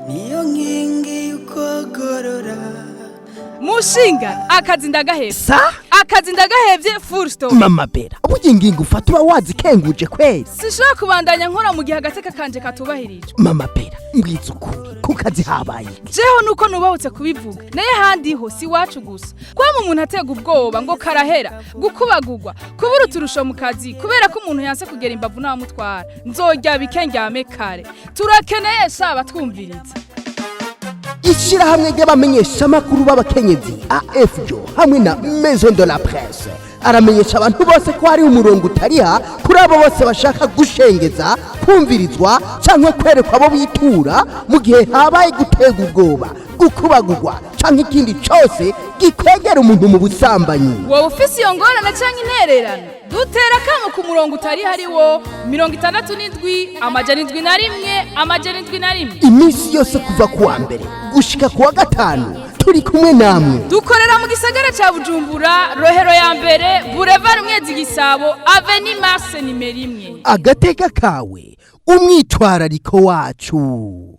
niyo nkingi y'ukogorora. Mushinga akazi ndagahevye. Sa? Akazi ndagahevye full stop. Mama Bera, uburyo ingingo ufata uba wazikenguje kwezi. Sishobora kubandanya nkora mu gihe agateka kanje katubahirijwe. Mama Bera, mbwiza ukuri, ku kazi habaye. Jeho nuko nubahutse kubivuga. Naye handi ho si wacu gusa. Kwa umuntu atega ubwoba ngo karahera, gukubagurwa, kubura uturusho mu kazi kubera ko umuntu yanse kugera imbavu n'amutwara. Nzorya bikengyame kare. Turakeneye saba twumviriza. Ishirahamwe ry'abamenyesha makuru b'abakenyezi AFJO hamwe na Maison de la Presse aramenyesha abantu bose ko hari umurongo utariha kuri abo bose bashaka gushengeza kumvirizwa canke kwerekwa abo bitura mu gihe habaye gutega ubwoba gukubagurwa canke ikindi cose gikwegera umuntu mu busambanyi. Wowe ufise iyo ngorane canke intererano dutera kamo ku murongo utari hariwo 67 amajana 71 amajana 71 imisi yose kuva kuwa mbere gushika kuwa gatanu turi kumwe namwe. Dukorera mu gisagara ca Bujumbura Rohero ya mbere Boulevard Mwezi Gisabo Avenue Mars nimero 1. Agateka kawe umwitwarariko wacu.